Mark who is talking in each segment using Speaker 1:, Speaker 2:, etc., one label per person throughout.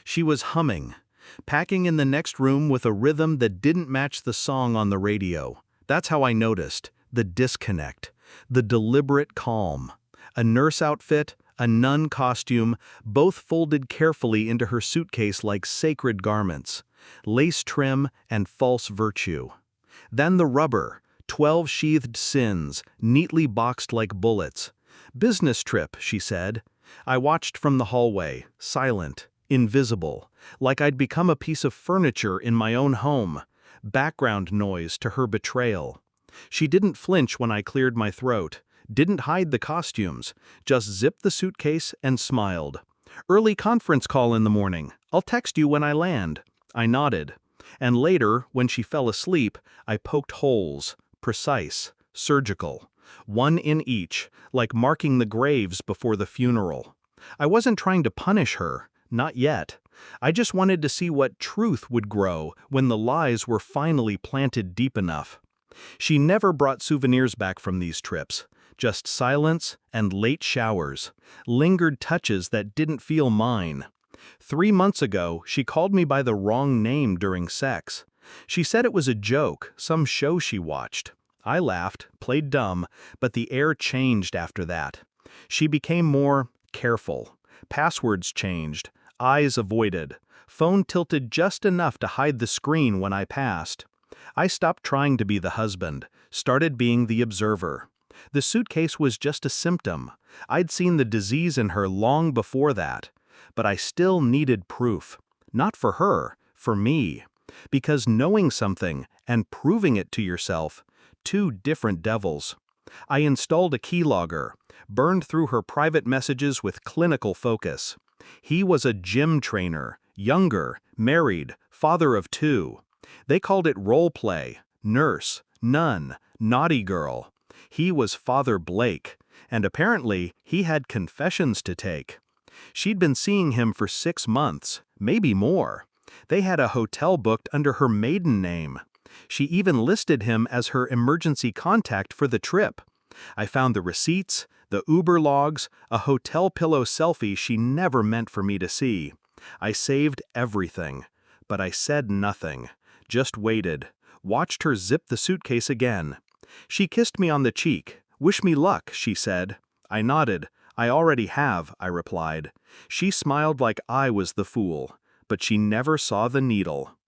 Speaker 1: She was humming, packing in the next room with a rhythm that didn't match the song on the radio. That's how I noticed the disconnect, the deliberate calm. A nurse outfit, a nun costume, both folded carefully into her suitcase like sacred garments, lace trim and false virtue. Then the rubber, 12 sheathed sins, neatly boxed like bullets. Business trip, she said. I watched from the hallway, silent, invisible, like I'd become a piece of furniture in my own home, background noise to her betrayal. She didn't flinch when I cleared my throat, didn't hide the costumes, just zipped the suitcase and smiled. Early conference call in the morning. I'll text you when I land. I nodded. And later, when she fell asleep, I poked holes, precise, surgical. One in each, like marking the graves before the funeral. I wasn't trying to punish her, not yet. I just wanted to see what truth would grow when the lies were finally planted deep enough. She never brought souvenirs back from these trips, just silence and late showers, lingered touches that didn't feel mine. 3 months ago, she called me by the wrong name during sex. She said it was a joke, some show she watched. I laughed, played dumb, but the air changed after that. She became more careful. Passwords changed, eyes avoided, phone tilted just enough to hide the screen when I passed. I stopped trying to be the husband, started being the observer. The suitcase was just a symptom. I'd seen the disease in her long before that. But I still needed proof. Not for her, for me. Because knowing something and proving it to yourself, two different devils. I installed a keylogger, burned through her private messages with clinical focus. He was a gym trainer, younger, married, father of 2. They called it role play, nurse, nun, naughty girl. He was Father Blake, and apparently he had confessions to take. She'd been seeing him for 6 months, maybe more. They had a hotel booked under her maiden name. She even listed him as her emergency contact for the trip. I found the receipts, the Uber logs, a hotel pillow selfie she never meant for me to see. I saved everything, but I said nothing, just waited, watched her zip the suitcase again. She kissed me on the cheek. "Wish me luck," she said. I nodded. "I already have," I replied. She smiled like I was the fool, but she never saw the needle.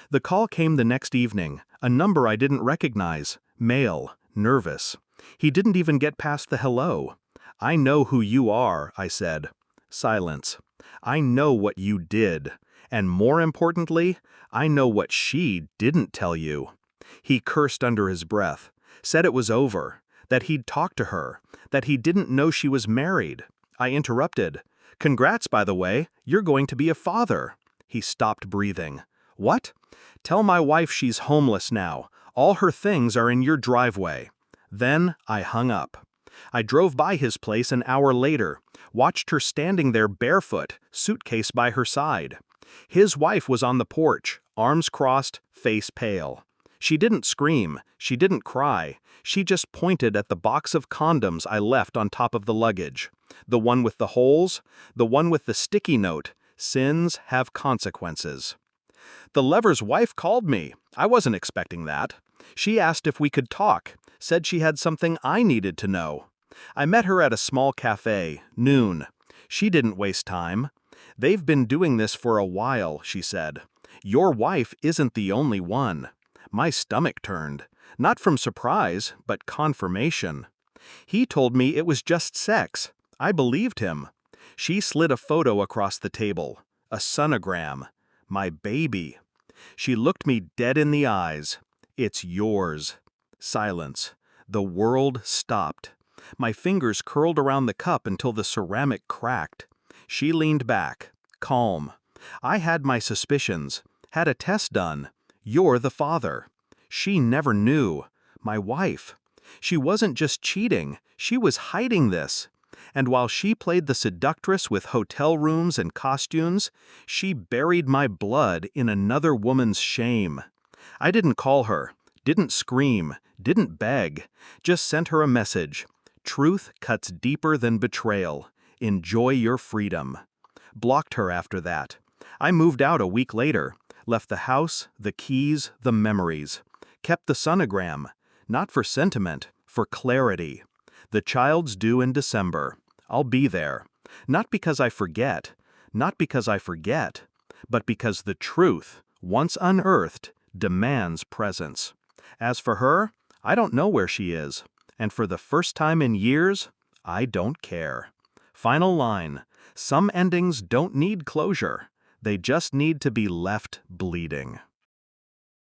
Speaker 1: The call came the next evening, a number I didn't recognize, male, nervous. He didn't even get past the hello. "I know who you are," I said. Silence. "I know what you did. And more importantly, I know what she didn't tell you." He cursed under his breath, said it was over, that he'd talked to her, that he didn't know she was married. I interrupted. "Congrats, by the way, you're going to be a father." He stopped breathing. "What?" "Tell my wife she's homeless now. All her things are in your driveway." Then I hung up. I drove by his place an hour later, watched her standing there barefoot, suitcase by her side. His wife was on the porch, arms crossed, face pale. She didn't scream, she didn't cry, she just pointed at the box of condoms I left on top of the luggage. The one with the holes, the one with the sticky note, "Sins have consequences." The lover's wife called me. I wasn't expecting that. She asked if we could talk, said she had something I needed to know. I met her at a small cafe, noon. She didn't waste time. "They've been doing this for a while," she said. "Your wife isn't the only one." My stomach turned, not from surprise, but confirmation. He told me it was just sex. I believed him. She slid a photo across the table, a sonogram. My baby. She looked me dead in the eyes. "It's yours." Silence. The world stopped. My fingers curled around the cup until the ceramic cracked. She leaned back, calm. "I had my suspicions, had a test done. You're the father." She never knew. My wife. She wasn't just cheating, she was hiding this. And while she played the seductress with hotel rooms and costumes, she buried my blood in another woman's shame. I didn't call her, didn't scream, didn't beg, just sent her a message. "Truth cuts deeper than betrayal. Enjoy your freedom." Blocked her after that. I moved out a week later, left the house, the keys, the memories. Kept the sonogram, not for sentiment, for clarity. The child's due in December. I'll be there. Not because I forget, but because the truth, once unearthed, demands presence. As for her, I don't know where she is, and for the first time in years, I don't care. Final line: some endings don't need closure. They just need to be left bleeding.